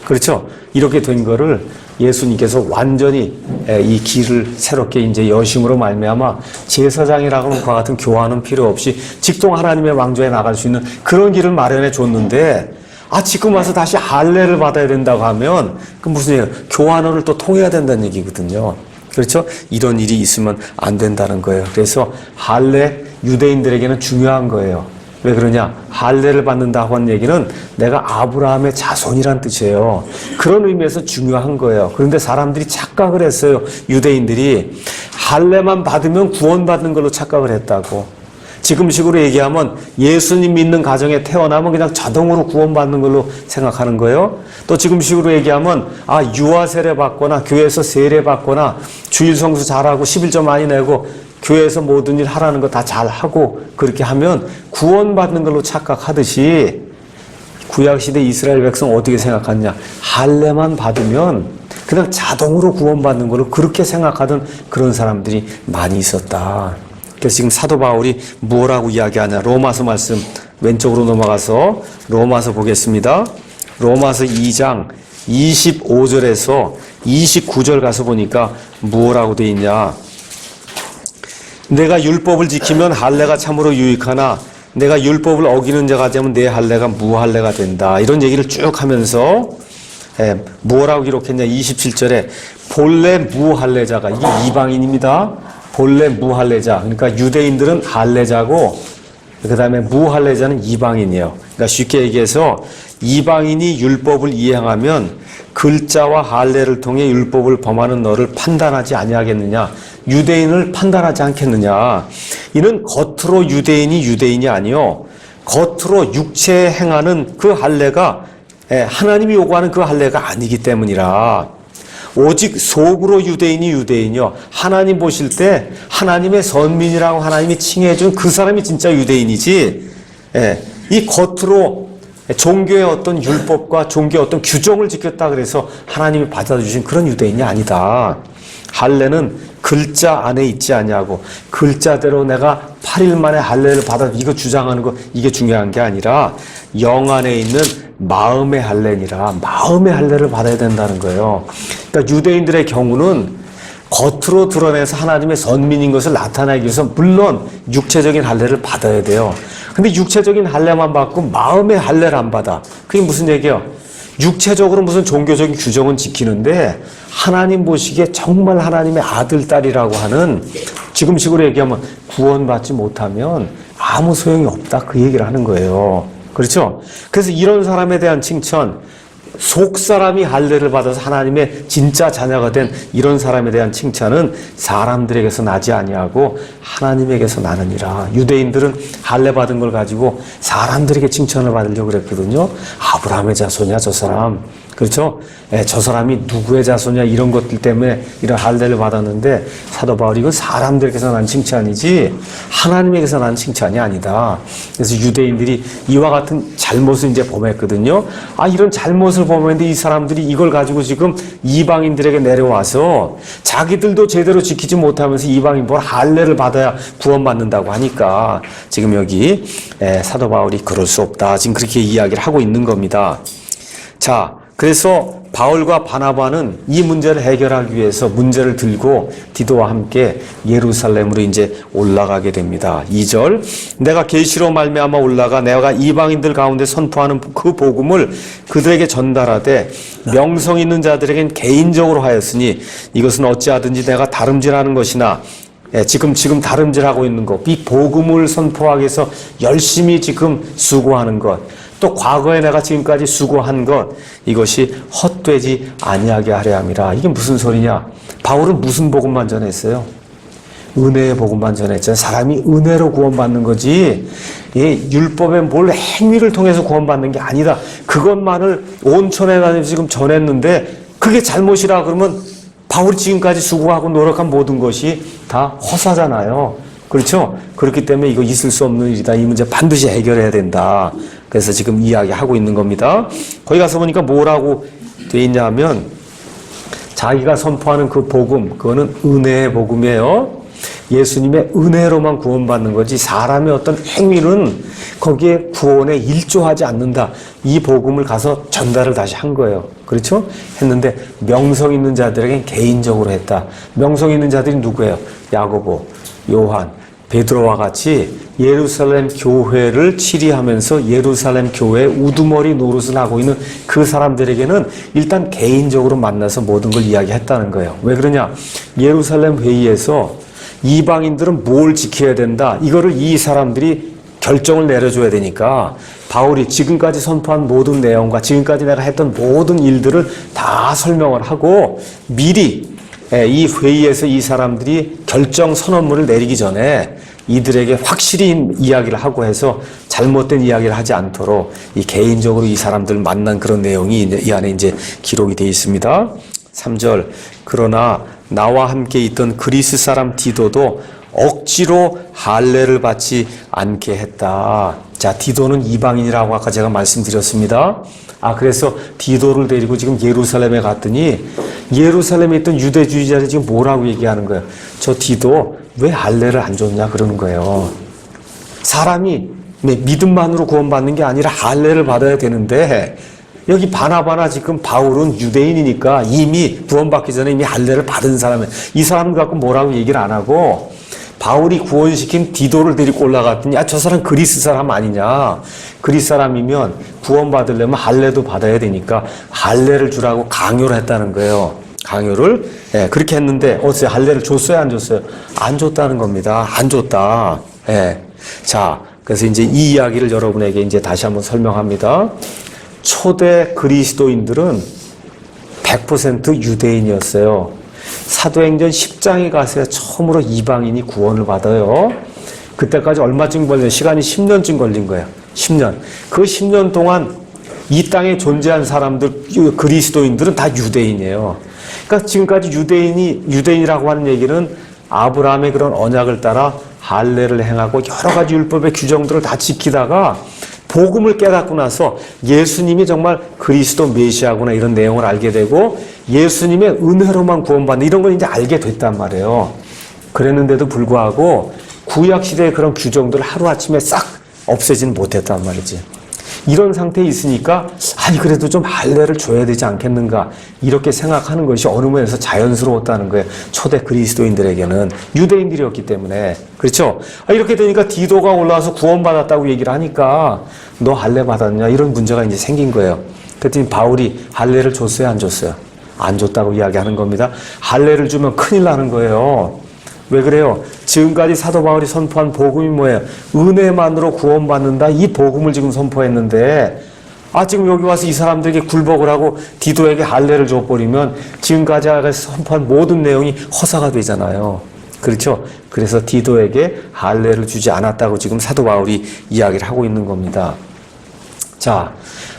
그렇죠? 이렇게 된 거를 예수님께서 완전히 이 길을 새롭게 이제 여심으로 말미암아 제사장이라고 하는 그와 같은 교환은 필요 없이 직통 하나님의 왕좌에 나갈 수 있는 그런 길을 마련해 줬는데, 지금 와서 다시 할례를 받아야 된다고 하면 그 무슨 얘기예요? 교환원을 또 통해야 된다는 얘기거든요. 그렇죠? 이런 일이 있으면 안 된다는 거예요. 그래서 할례 유대인들에게는 중요한 거예요. 왜 그러냐? 할례를 받는다고 하는 얘기는 내가 아브라함의 자손이란 뜻이에요. 그런 의미에서 중요한 거예요. 그런데 사람들이 착각을 했어요. 유대인들이 할례만 받으면 구원받는 걸로 착각을 했다고. 지금식으로 얘기하면 예수님 믿는 가정에 태어나면 그냥 자동으로 구원받는 걸로 생각하는 거예요. 또 지금식으로 얘기하면 유아 세례 받거나 교회에서 세례 받거나 주일 성수 잘하고 11조 많이 내고 교회에서 모든 일 하라는 거 다 잘하고 그렇게 하면 구원받는 걸로 착각하듯이 구약시대 이스라엘 백성 어떻게 생각하느냐? 할례만 받으면 그냥 자동으로 구원받는 걸로 그렇게 생각하던 그런 사람들이 많이 있었다. 그래서 지금 사도 바울이 뭐라고 이야기하냐? 로마서 말씀 왼쪽으로 넘어가서 로마서 보겠습니다. 로마서 2장 25절에서 29절 가서 보니까 뭐라고 돼 있냐? 내가 율법을 지키면 할례가 참으로 유익하나 내가 율법을 어기는 자가 되면 내 할례가 무할례가 된다. 이런 얘기를 쭉 하면서 뭐라고 기록했냐? 27절에 본래 무할례자가, 이게 이방인입니다. 본래 무할례자, 그러니까 유대인들은 할례자고 그 다음에 무할례자는 이방인이에요. 그러니까 쉽게 얘기해서 이방인이 율법을 이행하면 글자와 할례를 통해 율법을 범하는 너를 판단하지 아니하겠느냐? 유대인을 판단하지 않겠느냐? 이는 겉으로 유대인이 아니요 겉으로 육체에 행하는 그 할례가 하나님이 요구하는 그 할례가 아니기 때문이라. 오직 속으로 유대인이요 하나님 보실 때 하나님의 선민이라고 하나님이 칭해 준 그 사람이 진짜 유대인이지, 이 겉으로 종교의 어떤 율법과 종교의 어떤 규정을 지켰다 그래서 하나님이 받아주신 그런 유대인이 아니다. 할례는 글자 안에 있지 아니하고 글자대로 내가 8일 만에 할례를 받아, 이거 주장하는 거 이게 중요한 게 아니라 영 안에 있는 마음의 할례니라. 마음의 할례를 받아야 된다는 거예요. 그러니까 유대인들의 경우는 겉으로 드러내서 하나님의 선민인 것을 나타내기 위해서 물론 육체적인 할례를 받아야 돼요. 근데 육체적인 할례만 받고 마음의 할례를 안 받아. 그게 무슨 얘기예요? 육체적으로 무슨 종교적인 규정은 지키는데 하나님 보시기에 정말 하나님의 아들, 딸이라고 하는, 지금식으로 얘기하면 구원받지 못하면 아무 소용이 없다, 그 얘기를 하는 거예요. 그렇죠? 그래서 이런 사람에 대한 칭찬, 속 사람이 할례를 받아서 하나님의 진짜 자녀가 된 이런 사람에 대한 칭찬은 사람들에게서 나지 아니하고 하나님에게서 나느니라. 유대인들은 할례 받은 걸 가지고 사람들에게 칭찬을 받으려고 그랬거든요. 아브라함의 자손이야 저 사람. 그렇죠? 저 사람이 누구의 자손이야 이런 것들 때문에 이런 할례를 받았는데 사도 바울이 이건 사람들에게서 난 칭찬이지 하나님에게서 난 칭찬이 아니다. 그래서 유대인들이 이와 같은 잘못을 이제 범했거든요. 이런 잘못을 범했는데 이 사람들이 이걸 가지고 지금 이방인들에게 내려와서 자기들도 제대로 지키지 못하면서 이방인 뭘 할례를 받아야 구원받는다고 하니까 지금 여기 사도 바울이 그럴 수 없다. 지금 그렇게 이야기를 하고 있는 겁니다. 자, 그래서 바울과 바나바는 이 문제를 해결하기 위해서 문제를 들고 디도와 함께 예루살렘으로 이제 올라가게 됩니다. 2절, 내가 계시로 말미암아 올라가 내가 이방인들 가운데 선포하는 그 복음을 그들에게 전달하되 명성 있는 자들에겐 개인적으로 하였으니 이것은 어찌하든지 내가 다름질하는 것이나 지금 다름질하고 있는 것, 이 복음을 선포하기 위해서 열심히 지금 수고하는 것, 또 과거에 내가 지금까지 수고한 것, 이것이 헛되지 아니하게 하려 함이라. 이게 무슨 소리냐? 바울은 무슨 복음만 전했어요? 은혜의 복음만 전했잖아요. 사람이 은혜로 구원받는 거지, 율법의 뭘 행위를 통해서 구원받는 게 아니다. 그것만을 온천에 다니면서 지금 전했는데 그게 잘못이라 그러면 바울이 지금까지 수고하고 노력한 모든 것이 다 허사잖아요. 그렇죠? 그렇기 때문에 이거 있을 수 없는 일이다. 이 문제 반드시 해결해야 된다. 그래서 지금 이야기하고 있는 겁니다. 거기 가서 보니까 뭐라고 돼 있냐면 자기가 선포하는 그 복음, 그거는 은혜의 복음이에요. 예수님의 은혜로만 구원받는 거지 사람의 어떤 행위는 거기에 구원에 일조하지 않는다. 이 복음을 가서 전달을 다시 한 거예요. 그렇죠? 했는데 명성 있는 자들에겐 개인적으로 했다. 명성 있는 자들이 누구예요? 야고보, 요한, 베드로와 같이 예루살렘 교회를 치리하면서 예루살렘 교회의 우두머리 노릇을 하고 있는 그 사람들에게는 일단 개인적으로 만나서 모든 걸 이야기했다는 거예요. 왜 그러냐? 예루살렘 회의에서 이방인들은 뭘 지켜야 된다. 이거를 이 사람들이 결정을 내려줘야 되니까 바울이 지금까지 선포한 모든 내용과 지금까지 내가 했던 모든 일들을 다 설명을 하고 미리 이 회의에서 이 사람들이 결정 선언문을 내리기 전에 이들에게 확실히 이야기를 하고 해서 잘못된 이야기를 하지 않도록 이 개인적으로 이 사람들 만난 그런 내용이 이 안에 이제 기록이 되어 있습니다. 3절, 그러나 나와 함께 있던 그리스 사람 디도도 억지로 할례를 받지 않게 했다. 자, 디도는 이방인이라고 아까 제가 말씀드렸습니다. 그래서 디도를 데리고 지금 예루살렘에 갔더니 예루살렘에 있던 유대주의자들이 지금 뭐라고 얘기하는 거예요? 저 디도 왜 할례를 안 줬냐 그러는 거예요. 사람이 믿음만으로 구원받는 게 아니라 할례를 받아야 되는데 여기 바나바나 지금 바울은 유대인이니까 이미 구원받기 전에 이미 할례를 받은 사람이에요. 이 사람 갖고 뭐라고 얘기를 안 하고 바울이 구원시킨 디도를 데리고 올라갔더니 저 사람 그리스 사람 아니냐. 그리스 사람이면 구원받으려면 할례도 받아야 되니까 할례를 주라고 강요를 했다는 거예요. 강요를 그렇게 했는데 어떻게 할례를 줬어요? 안 줬어요? 안 줬다는 겁니다. 안 줬다. 자, 그래서 이제 이 이야기를 여러분에게 이제 다시 한번 설명합니다. 초대 그리스도인들은 100% 유대인이었어요. 사도행전 10장에 가서 처음으로 이방인이 구원을 받아요. 그때까지 얼마쯤 걸려요? 시간이 10년쯤 걸린 거예요. 10년. 그 10년 동안 이 땅에 존재한 사람들, 그리스도인들은 다 유대인이에요. 그러니까 지금까지 유대인이라고 하는 얘기는 아브라함의 그런 언약을 따라 할례를 행하고 여러 가지 율법의 규정들을 다 지키다가 복음을 깨닫고 나서 예수님이 정말 그리스도 메시아구나 이런 내용을 알게 되고 예수님의 은혜로만 구원받는 이런 걸 이제 알게 됐단 말이에요. 그랬는데도 불구하고 구약시대의 그런 규정들을 하루아침에 싹 없애지는 못했단 말이지. 이런 상태에 있으니까 그래도 좀 할례를 줘야 되지 않겠는가 이렇게 생각하는 것이 어느 면에서 자연스러웠다는 거예요. 초대 그리스도인들에게는 유대인들이었기 때문에. 그렇죠? 이렇게 되니까 디도가 올라와서 구원받았다고 얘기를 하니까 너 할례 받았냐 이런 문제가 이제 생긴 거예요. 그랬더니 바울이 할례를 줬어요? 안 줬어요? 안 줬다고 이야기하는 겁니다. 할례를 주면 큰일 나는 거예요. 왜 그래요? 지금까지 사도 바울이 선포한 복음이 뭐예요? 은혜만으로 구원받는다. 이 복음을 지금 선포했는데 지금 여기 와서 이 사람들에게 굴복을 하고 디도에게 할례를 줘버리면 지금까지 선포한 모든 내용이 허사가 되잖아요. 그렇죠? 그래서 디도에게 할례를 주지 않았다고 지금 사도 바울이 이야기를 하고 있는 겁니다. 자,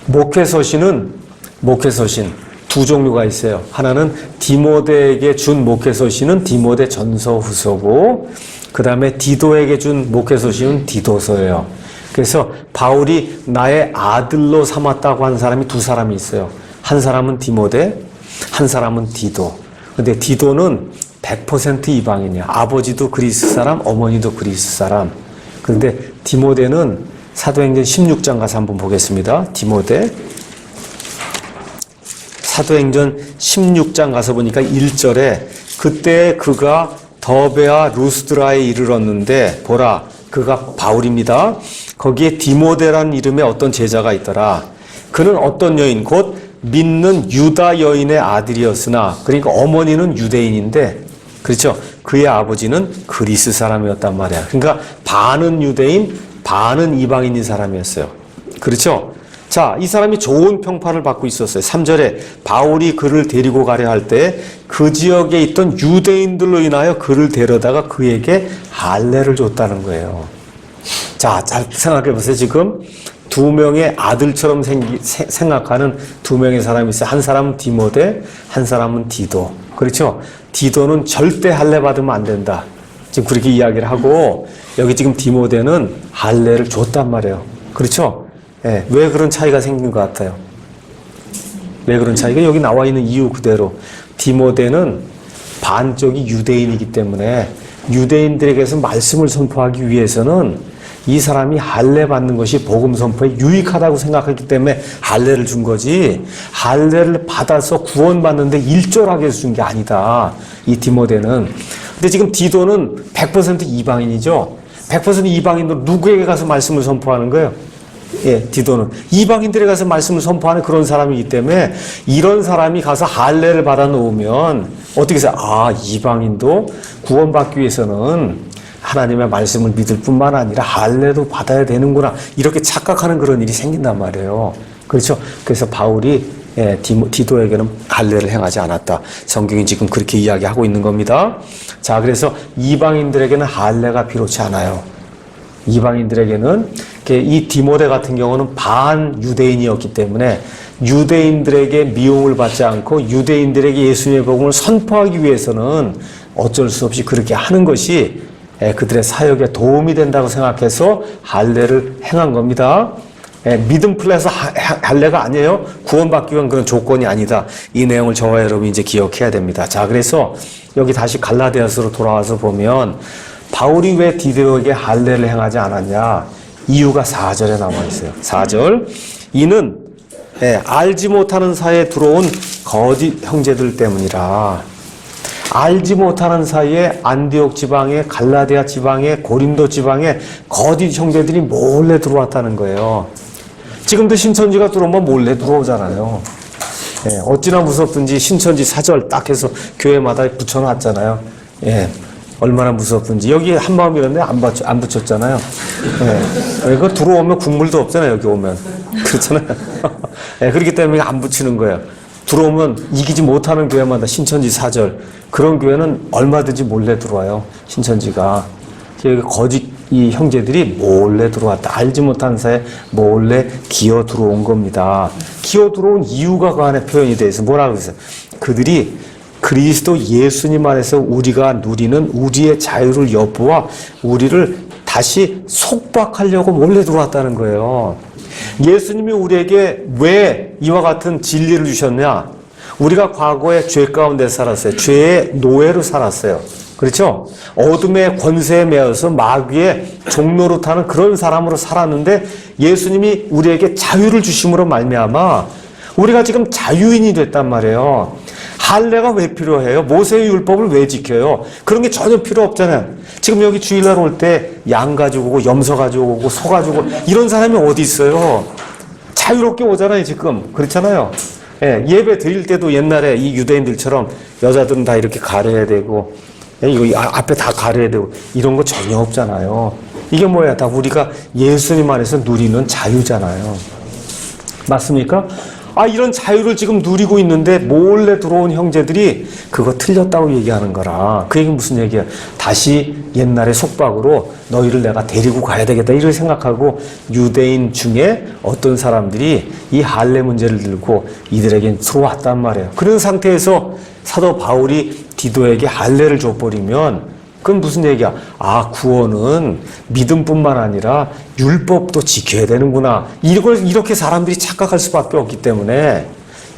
목회 서신은 목회서신 두 종류가 있어요. 하나는 디모데에게 준 목회서신은 디모데 전서 후서고, 그 다음에 디도에게 준 목회서신은 디도서예요. 그래서 바울이 나의 아들로 삼았다고 한 사람이 두 사람이 있어요. 한 사람은 디모데, 한 사람은 디도. 근데 디도는 100% 이방인이야. 아버지도 그리스 사람, 어머니도 그리스 사람. 그런데 디모데는 사도행전 16장 가서 한번 보겠습니다. 디모데. 사도행전 16장 가서 보니까 1절에 그때 그가 더베와 루스드라에 이르렀는데 보라 그가 바울입니다. 거기에 디모데라는 이름의 어떤 제자가 있더라. 그는 어떤 여인 곧 믿는 유다 여인의 아들이었으나 그러니까 어머니는 유대인인데 그렇죠. 그의 아버지는 그리스 사람이었단 말이야. 그러니까 반은 유대인 반은 이방인인 사람이었어요. 그렇죠. 자, 이 사람이 좋은 평판을 받고 있었어요. 3절에 바울이 그를 데리고 가려 할 때 그 지역에 있던 유대인들로 인하여 그를 데려다가 그에게 할례를 줬다는 거예요. 자, 잘 생각해 보세요. 지금 두 명의 아들처럼 생각하는 두 명의 사람이 있어요. 한 사람은 디모데, 한 사람은 디도. 그렇죠? 디도는 절대 할례 받으면 안 된다. 지금 그렇게 이야기를 하고 여기 지금 디모데는 할례를 줬단 말이에요. 그렇죠? 예, 왜 그런 차이가 생긴 것 같아요? 왜 그런 차이가? 여기 나와 있는 이유 그대로 디모데는 반쪽이 유대인이기 때문에 유대인들에게서 말씀을 선포하기 위해서는 이 사람이 할례 받는 것이 복음 선포에 유익하다고 생각했기 때문에 할례를 준 거지 할례를 받아서 구원받는데 일절하게 준 게 아니다. 이 디모데는. 근데 지금 디도는 100% 이방인이죠. 100% 이방인으로 누구에게 가서 말씀을 선포하는 거예요? 예, 디도는 이방인들에 가서 말씀을 선포하는 그런 사람이기 때문에 이런 사람이 가서 할례를 받아 놓으면 어떻게 해서 이방인도 구원받기 위해서는 하나님의 말씀을 믿을 뿐만 아니라 할례도 받아야 되는구나 이렇게 착각하는 그런 일이 생긴단 말이에요. 그렇죠? 그래서 바울이 디도에게는 할례를 행하지 않았다. 성경이 지금 그렇게 이야기하고 있는 겁니다. 자, 그래서 이방인들에게는 할례가 필요치 않아요. 이방인들에게는 이 디모데 같은 경우는 반유대인이었기 때문에 유대인들에게 미움을 받지 않고 유대인들에게 예수님의 복음을 선포하기 위해서는 어쩔 수 없이 그렇게 하는 것이 그들의 사역에 도움이 된다고 생각해서 할례를 행한 겁니다. 믿음 플러스 할례가 아니에요. 구원받기 위한 그런 조건이 아니다. 이 내용을 저와 여러분이 이제 기억해야 됩니다. 자, 그래서 여기 다시 갈라디아서로 돌아와서 보면 바울이 왜 디도에게 할례를 행하지 않았냐? 이유가 4절에 나와 있어요. 4절. 이는 알지 못하는 사이에 들어온 거짓 형제들 때문이라. 알지 못하는 사이에 안디옥 지방에 갈라디아 지방에 고린도 지방에 거짓 형제들이 몰래 들어왔다는 거예요. 지금도 신천지가 들어오면 몰래 들어오잖아요. 어찌나 무섭든지 신천지 사절 딱 해서 교회마다 붙여놨잖아요. 얼마나 무섭든지. 여기 한마음이었는데 안 붙였잖아요. 이거 들어오면 국물도 없잖아요. 여기 오면. 그렇잖아요. 그렇기 때문에 안 붙이는 거예요. 들어오면 이기지 못하는 교회마다 신천지 사절. 그런 교회는 얼마든지 몰래 들어와요. 신천지가. 거짓 이 형제들이 몰래 들어왔다. 알지 못한 사이에 몰래 기어 들어온 겁니다. 기어 들어온 이유가 그 안에 표현이 되어 있어요. 뭐라고 그랬어요? 그들이 그리스도 예수님 안에서 우리가 누리는 우리의 자유를 엿보아 우리를 다시 속박하려고 몰래 들어왔다는 거예요. 예수님이 우리에게 왜 이와 같은 진리를 주셨냐? 우리가 과거에 죄 가운데 살았어요. 죄의 노예로 살았어요. 그렇죠? 어둠의 권세에 매여서 마귀의 종로로 타는 그런 사람으로 살았는데 예수님이 우리에게 자유를 주심으로 말미암아 우리가 지금 자유인이 됐단 말이에요. 할례가 왜 필요해요? 모세의 율법을 왜 지켜요? 그런 게 전혀 필요 없잖아요. 지금 여기 주일날 올 때 양 가지고 오고 염소 가지고 오고 소 가지고 오고 이런 사람이 어디 있어요? 자유롭게 오잖아요 지금. 그렇잖아요. 예배 드릴 때도 옛날에 이 유대인들처럼 여자들은 다 이렇게 가려야 되고 이거 앞에 다 가려야 되고 이런 거 전혀 없잖아요. 이게 뭐야? 다 우리가 예수님 안에서 누리는 자유잖아요. 맞습니까? 이런 자유를 지금 누리고 있는데 몰래 들어온 형제들이 그거 틀렸다고 얘기하는 거라. 그 얘기는 무슨 얘기야? 다시 옛날의 속박으로 너희를 내가 데리고 가야 되겠다 이렇게 생각하고 유대인 중에 어떤 사람들이 이 할례 문제를 들고 이들에게 들어왔단 말이에요. 그런 상태에서 사도 바울이 디도에게 할례를 줘버리면 그건 무슨 얘기야? 구원은 믿음뿐만 아니라 율법도 지켜야 되는구나. 이걸 이렇게 사람들이 착각할 수밖에 없기 때문에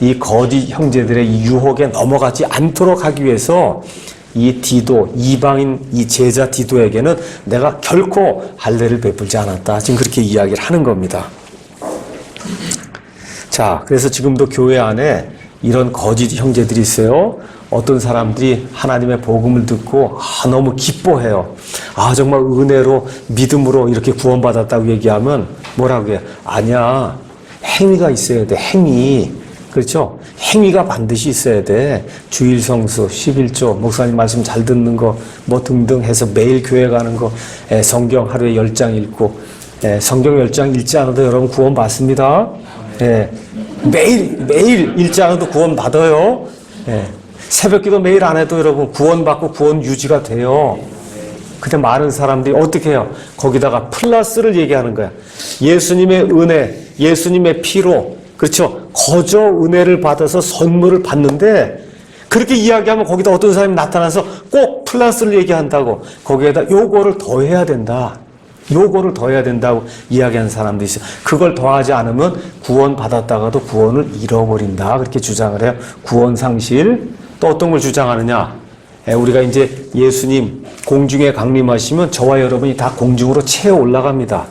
이 거짓 형제들의 이 유혹에 넘어가지 않도록 하기 위해서 이 디도, 이방인 이 제자 디도에게는 내가 결코 할례를 베풀지 않았다. 지금 그렇게 이야기를 하는 겁니다. 자, 그래서 지금도 교회 안에 이런 거짓 형제들이 있어요. 어떤 사람들이 하나님의 복음을 듣고 너무 기뻐해요. 정말 은혜로 믿음으로 이렇게 구원받았다고 얘기하면 뭐라고 해요? 아니야. 행위가 있어야 돼. 행위. 그렇죠? 행위가 반드시 있어야 돼. 주일 성수, 11조, 목사님 말씀 잘 듣는 거, 뭐 등등 해서 매일 교회 가는 거, 성경 하루에 10장 읽고, 성경 10장 읽지 않아도 여러분 구원 받습니다. 매일 읽지 않아도 구원 받아요. 새벽기도 매일 안 해도 여러분 구원받고 구원 유지가 돼요. 근데 많은 사람들이 어떻게 해요? 거기다가 플러스를 얘기하는 거야. 예수님의 은혜, 예수님의 피로, 그렇죠? 거저 은혜를 받아서 선물을 받는데 그렇게 이야기하면 거기다 어떤 사람이 나타나서 꼭 플러스를 얘기한다고 거기에다 요거를 더해야 된다. 요거를 더해야 된다고 이야기하는 사람도 있어요. 그걸 더하지 않으면 구원 받았다가도 구원을 잃어버린다. 그렇게 주장을 해요. 구원 상실. 또 어떤 걸 주장하느냐? 우리가 이제 예수님 공중에 강림하시면 저와 여러분이 다 공중으로 채어 올라갑니다.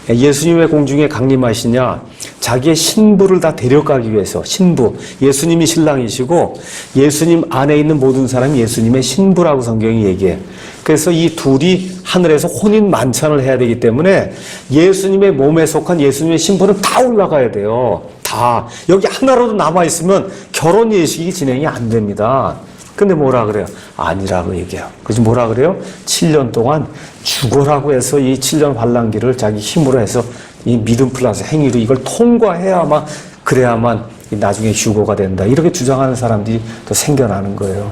예수님 왜 공중에 강림하시냐? 자기의 신부를 다 데려가기 위해서. 신부. 예수님이 신랑이시고 예수님 안에 있는 모든 사람이 예수님의 신부라고 성경이 얘기해요. 그래서 이 둘이 하늘에서 혼인 만찬을 해야 되기 때문에 예수님의 몸에 속한 예수님의 신부는 다 올라가야 돼요. 다. 여기 하나라도 남아있으면 결혼 예식이 진행이 안 됩니다. 근데 뭐라 그래요? 아니라고 얘기해요. 그래서 뭐라 그래요? 7년 동안 죽어라고 해서 이 7년 환란기를 자기 힘으로 해서 이 믿음 플러스 행위로 이걸 통과해야만, 그래야만 나중에 휴거가 된다. 이렇게 주장하는 사람들이 또 생겨나는 거예요.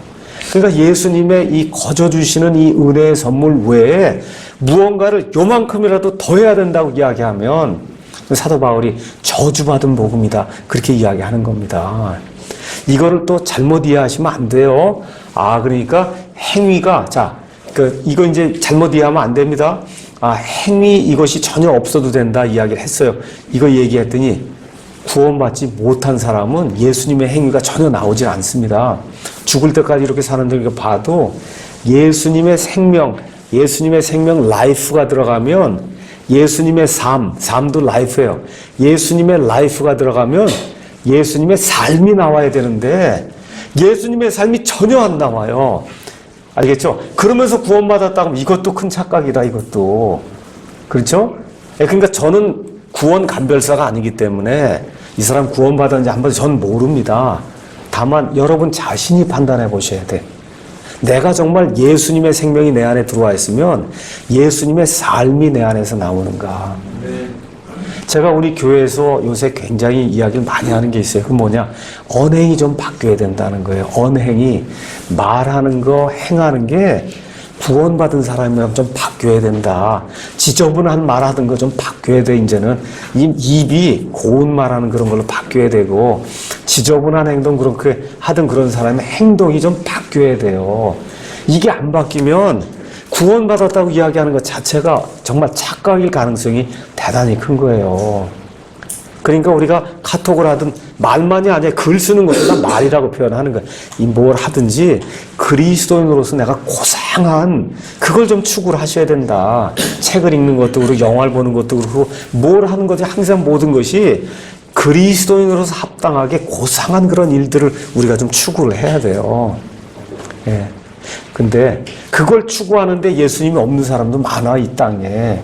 그러니까 예수님의 이 거저 주시는 이 은혜의 선물 외에 무언가를 요만큼이라도 더 해야 된다고 이야기하면 사도 바울이 저주받은 복음이다. 그렇게 이야기하는 겁니다. 이거를 또 잘못 이해하시면 안 돼요. 그러니까 행위가, 이거 이제 잘못 이해하면 안 됩니다. 행위 이것이 전혀 없어도 된다 이야기를 했어요. 이거 얘기했더니 구원받지 못한 사람은 예수님의 행위가 전혀 나오질 않습니다. 죽을 때까지 이렇게 사는 들 봐도 예수님의 생명 라이프가 들어가면 예수님의 삶도 라이프예요. 예수님의 라이프가 들어가면 예수님의 삶이 나와야 되는데 예수님의 삶이 전혀 안 나와요. 알겠죠? 그러면서 구원받았다고 하면 이것도 큰 착각이다, 이것도. 그렇죠? 그러니까 저는 구원 감별사가 아니기 때문에 이 사람 구원받았는지 한 번 전 모릅니다. 다만 여러분 자신이 판단해 보셔야 돼. 내가 정말 예수님의 생명이 내 안에 들어와 있으면 예수님의 삶이 내 안에서 나오는가. 제가 우리 교회에서 요새 굉장히 이야기를 많이 하는 게 있어요. 그 뭐냐? 언행이 좀 바뀌어야 된다는 거예요. 언행이 말하는 거, 행하는 게 구원받은 사람이라면 좀 바뀌어야 된다. 지저분한 말하던 거 좀 바뀌어야 돼, 이제는. 입이 고운 말하는 그런 걸로 바뀌어야 되고, 지저분한 행동 그렇게 하던 그런 사람의 행동이 좀 바뀌어야 돼요. 이게 안 바뀌면 구원받았다고 이야기하는 것 자체가 정말 착각일 가능성이 대단히 큰 거예요. 그러니까 우리가 카톡을 하든 말만이 아니라 글 쓰는 것도 다 말이라고 표현하는 거예요. 뭘 하든지 그리스도인으로서 내가 고상한 그걸 좀 추구를 하셔야 된다. 책을 읽는 것도 그렇고 영화를 보는 것도 그렇고 뭘 하는 것이 항상 모든 것이 그리스도인으로서 합당하게 고상한 그런 일들을 우리가 좀 추구를 해야 돼요. 예. 근데 그걸 추구하는데 예수님이 없는 사람도 많아, 이 땅에.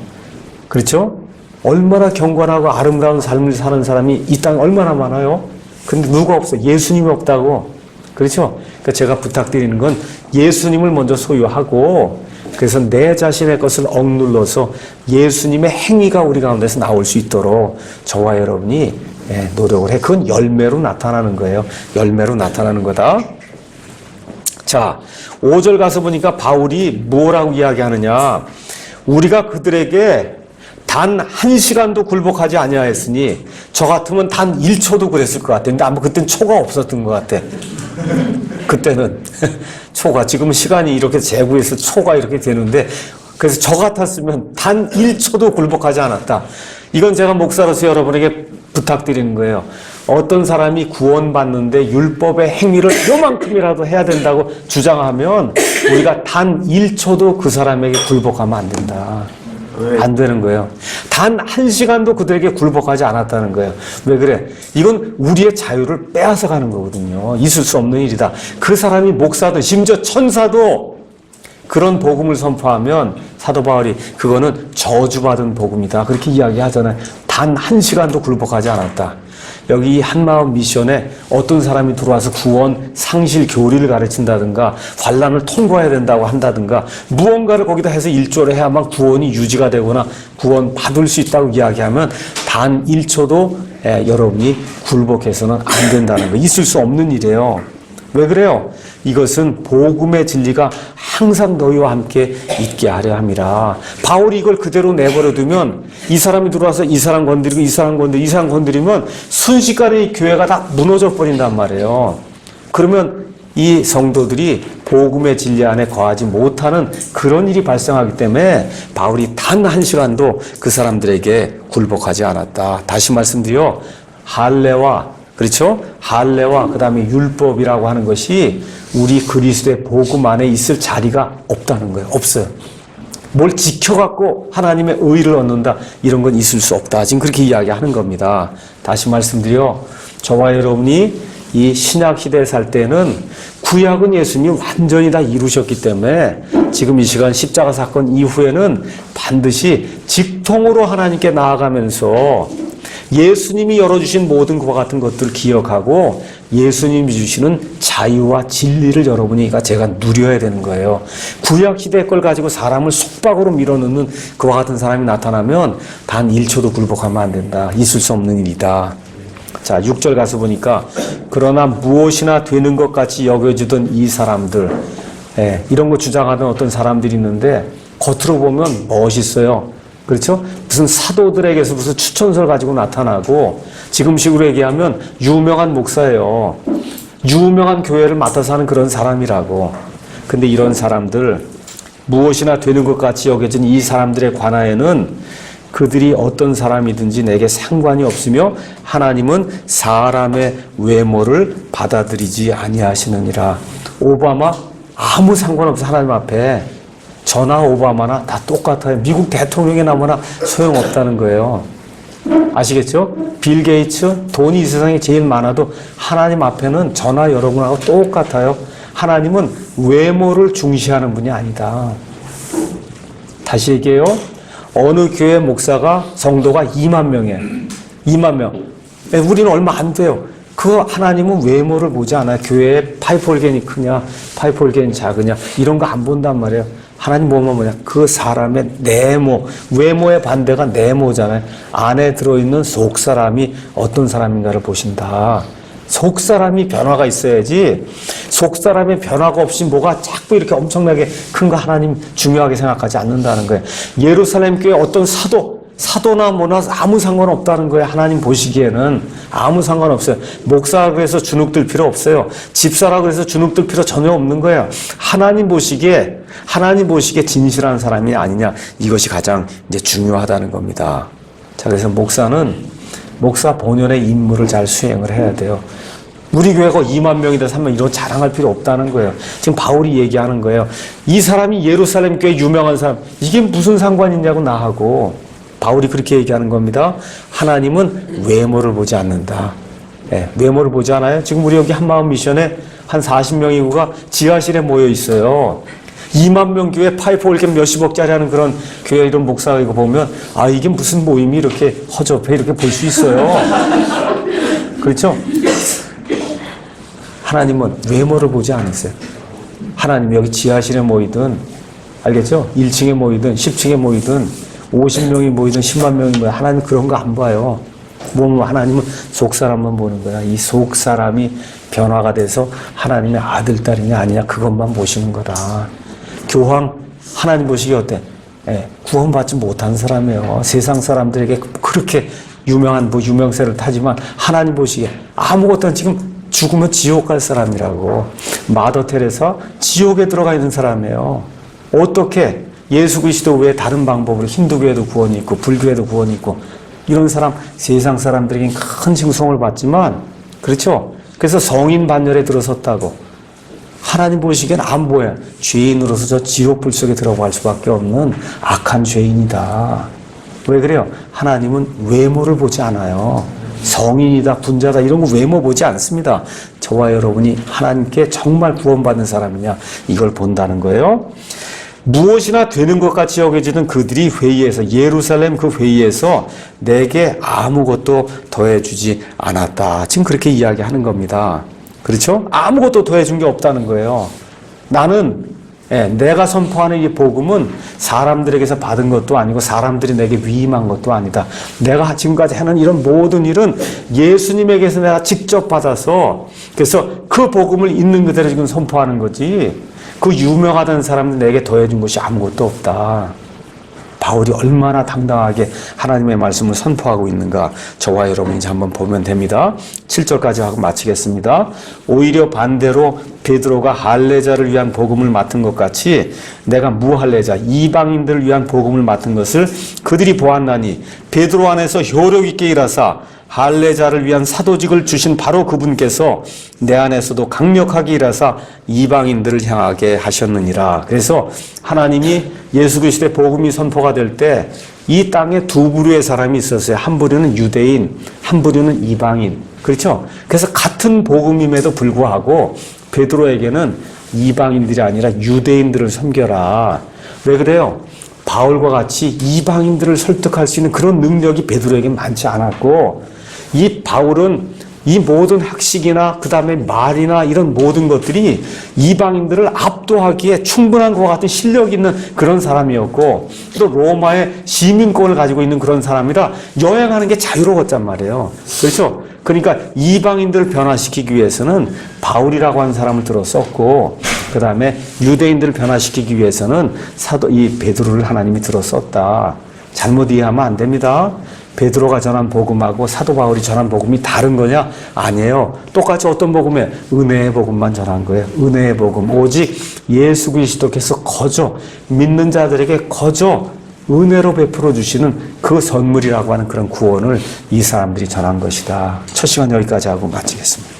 그렇죠? 얼마나 경건하고 아름다운 삶을 사는 사람이 이 땅에 얼마나 많아요? 근데 누가 없어? 예수님이 없다고. 그렇죠? 그러니까 제가 부탁드리는 건 예수님을 먼저 소유하고 그래서 내 자신의 것을 억눌러서 예수님의 행위가 우리 가운데서 나올 수 있도록 저와 여러분이 노력을 해. 그건 열매로 나타나는 거예요. 열매로 나타나는 거다. 자, 5절 가서 보니까 바울이 뭐라고 이야기하느냐. 우리가 그들에게 단 1시간도 굴복하지 아니하였으니 저 같으면 단 1초도 그랬을 것 같은데 아마 그때는 초가 없었던 것 같아. 그때는 초가, 지금은 시간이 이렇게 재구해서 초가 이렇게 되는데, 그래서 저 같았으면 단 1초도 굴복하지 않았다. 이건 제가 목사로서 여러분에게 부탁드리는 거예요. 어떤 사람이 구원받는데 율법의 행위를 요만큼이라도 해야 된다고 주장하면 우리가 단 1초도 그 사람에게 굴복하면 안 된다. 안 되는 거예요. 단 1시간도 그들에게 굴복하지 않았다는 거예요. 왜 그래? 이건 우리의 자유를 빼앗아 가는 거거든요. 있을 수 없는 일이다. 그 사람이 목사도 심지어 천사도 그런 복음을 선포하면 사도 바울이 그거는 저주받은 복음이다. 그렇게 이야기하잖아요. 단 1시간도 굴복하지 않았다. 여기 한마음 미션에 어떤 사람이 들어와서 구원, 상실, 교리를 가르친다든가 환난을 통과해야 된다고 한다든가 무언가를 거기다 해서 일조를 해야만 구원이 유지가 되거나 구원 받을 수 있다고 이야기하면 단 1초도 여러분이 굴복해서는 안 된다는 거. 있을 수 없는 일이에요. 왜 그래요? 이것은 복음의 진리가 항상 너희와 함께 있게 하려 함이라. 바울이 이걸 그대로 내버려 두면 이 사람이 들어와서 이 사람 건드리고 이 사람 건드리고 이 사람 건드리면 순식간에 이 교회가 다 무너져 버린단 말이에요. 그러면 이 성도들이 복음의 진리 안에 거하지 못하는 그런 일이 발생하기 때문에 바울이 단 1시간도 그 사람들에게 굴복하지 않았다. 다시 말씀드려, 할례와, 그렇죠? 할례와 그 다음에 율법이라고 하는 것이 우리 그리스도의 복음 안에 있을 자리가 없다는 거예요. 없어요. 뭘 지켜갖고 하나님의 의를 얻는다, 이런 건 있을 수 없다. 지금 그렇게 이야기하는 겁니다. 다시 말씀드려, 저와 여러분이 이 신약 시대에 살 때는 구약은 예수님이 완전히 다 이루셨기 때문에 지금 이 시간 십자가 사건 이후에는 반드시 직통으로 하나님께 나아가면서 예수님이 열어주신 모든 그와 같은 것들을 기억하고 예수님이 주시는 자유와 진리를 여러분이 제가 누려야 되는 거예요. 구약시대 걸 가지고 사람을 속박으로 밀어넣는 그와 같은 사람이 나타나면 단 1초도 굴복하면 안 된다. 있을 수 없는 일이다. 자, 6절 가서 보니까 그러나 무엇이나 되는 것 같이 여겨지던 이 사람들, 이런 거 주장하던 어떤 사람들이 있는데 겉으로 보면 멋있어요. 그렇죠? 무슨 사도들에게서 무슨 추천서를 가지고 나타나고 지금식으로 얘기하면 유명한 목사예요. 유명한 교회를 맡아서 하는 그런 사람이라고. 근데 이런 사람들, 무엇이나 되는 것 같이 여겨진 이 사람들에 관하여는 그들이 어떤 사람이든지 내게 상관이 없으며 하나님은 사람의 외모를 받아들이지 아니하시느니라. 오바마 아무 상관없어. 하나님 앞에 저나 오바마나 다 똑같아요. 미국 대통령이 나무나 소용없다는 거예요. 아시겠죠? 빌 게이츠, 돈이 이 세상에 제일 많아도 하나님 앞에는 저나 여러분하고 똑같아요. 하나님은 외모를 중시하는 분이 아니다. 다시 얘기해요. 어느 교회 목사가 성도가 2만 명이에요. 2만 명. 우리는 얼마 안 돼요. 그 하나님은 외모를 보지 않아요. 교회에 파이프 올겐이 크냐, 파이프 올겐이 작으냐, 이런 거 안 본단 말이에요. 하나님 보면 뭐냐? 그 사람의 내모, 외모의 반대가 내모잖아요. 안에 들어있는 속사람이 어떤 사람인가를 보신다. 속사람이 변화가 있어야지, 속사람의 변화가 없이 뭐가 자꾸 이렇게 엄청나게 큰 거 하나님 중요하게 생각하지 않는다는 거예요. 예루살렘 교회 어떤 사도나 뭐나 아무 상관없다는 거예요. 하나님 보시기에는 아무 상관없어요. 목사라고 해서 주눅들 필요 없어요. 집사라고 해서 주눅들 필요 전혀 없는 거예요. 하나님 보시기에 진실한 사람이 아니냐, 이것이 가장 이제 중요하다는 겁니다. 자, 그래서 목사 본연의 임무를 잘 수행을 해야 돼요. 우리 교회가 2만 명이 돼서 하면 이런 자랑할 필요 없다는 거예요. 지금 바울이 얘기하는 거예요. 이 사람이 예루살렘 교회 유명한 사람, 이게 무슨 상관이 있냐고 나하고. 바울이 그렇게 얘기하는 겁니다. 하나님은 외모를 보지 않는다. 외모를 보지 않아요. 지금 우리 여기 한마음 미션에 한 40명 인구가 지하실에 모여 있어요. 2만 명 교회 파이프 올겐 몇십억짜리 하는 그런 교회 이런 목사가 이거 보면, 아, 이게 무슨 모임이 이렇게 허접해, 이렇게 볼 수 있어요. 그렇죠? 하나님은 외모를 보지 않으세요. 하나님 여기 지하실에 모이든, 알겠죠? 1층에 모이든 10층에 모이든 50명이 모이든 10만 명이 모이든 하나님 그런 거 안 봐요. 뭐 하나님은 속 사람만 보는 거야. 이 속 사람이 변화가 돼서 하나님의 아들, 딸이냐 아니냐 그것만 보시는 거다. 교황 하나님 보시기 어때? 구원받지 못한 사람이에요. 세상 사람들에게 그렇게 유명한 유명세를 타지만 하나님 보시기에 아무것도 지금 죽으면 지옥 갈 사람이라고. 마더 테레사 지옥에 들어가 있는 사람이에요. 어떻게 예수 그리스도 외에 다른 방법으로 힌두교에도 구원이 있고 불교에도 구원이 있고 이런 사람 세상 사람들에겐 큰 징송을 받지만 그렇죠? 그래서 성인 반열에 들어섰다고. 하나님 보시기엔 안 보여. 죄인으로서 저 지옥 불 속에 들어갈 수밖에 없는 악한 죄인이다. 왜 그래요? 하나님은 외모를 보지 않아요. 성인이다, 군자다 이런 거 외모 보지 않습니다. 저와 여러분이 하나님께 정말 구원받는 사람이냐 이걸 본다는 거예요. 무엇이나 되는 것 같이 여겨지던 그들이 회의에서 예루살렘 그 회의에서 내게 아무것도 더해주지 않았다. 지금 그렇게 이야기하는 겁니다. 그렇죠? 아무것도 더해준 게 없다는 거예요. 나는 내가 선포하는 이 복음은 사람들에게서 받은 것도 아니고 사람들이 내게 위임한 것도 아니다. 내가 지금까지 하는 이런 모든 일은 예수님에게서 내가 직접 받아서 그래서 그 복음을 있는 그대로 지금 선포하는 거지. 그 유명하다는 사람은 내게 더해준 것이 아무것도 없다. 바울이 얼마나 당당하게 하나님의 말씀을 선포하고 있는가 저와 여러분이 이제 한번 보면 됩니다. 7절까지 하고 마치겠습니다. 오히려 반대로 베드로가 할례자를 위한 복음을 맡은 것 같이 내가 무할례자 이방인들을 위한 복음을 맡은 것을 그들이 보았나니 베드로 안에서 효력 있게 일하사 할례자를 위한 사도직을 주신 바로 그분께서 내 안에서도 강력하게 일하사 이방인들을 향하게 하셨느니라. 그래서 하나님이 예수 그리스도의 복음이 선포가 될 때 이 땅에 두 부류의 사람이 있었어요. 한 부류는 유대인, 한 부류는 이방인. 그렇죠? 그래서 같은 복음임에도 불구하고 베드로에게는 이방인들이 아니라 유대인들을 섬겨라. 왜 그래요? 바울과 같이 이방인들을 설득할 수 있는 그런 능력이 베드로에게 많지 않았고 이 바울은 이 모든 학식이나 그 다음에 말이나 이런 모든 것들이 이방인들을 압도하기에 충분한 것 같은 실력 있는 그런 사람이었고 또 로마의 시민권을 가지고 있는 그런 사람이라 여행하는 게 자유로웠단 말이에요. 그렇죠? 그러니까 이방인들을 변화시키기 위해서는 바울이라고 하는 사람을 들어 썼고 그 다음에 유대인들을 변화시키기 위해서는 이 베드로를 하나님이 들어 썼다. 잘못 이해하면 안 됩니다. 베드로가 전한 복음하고 사도 바울이 전한 복음이 다른 거냐? 아니에요. 똑같이 어떤 복음에 은혜의 복음만 전한 거예요. 은혜의 복음. 오직 예수 그리스도께서 거저 믿는 자들에게 거저 은혜로 베풀어 주시는 그 선물이라고 하는 그런 구원을 이 사람들이 전한 것이다. 첫 시간 여기까지 하고 마치겠습니다.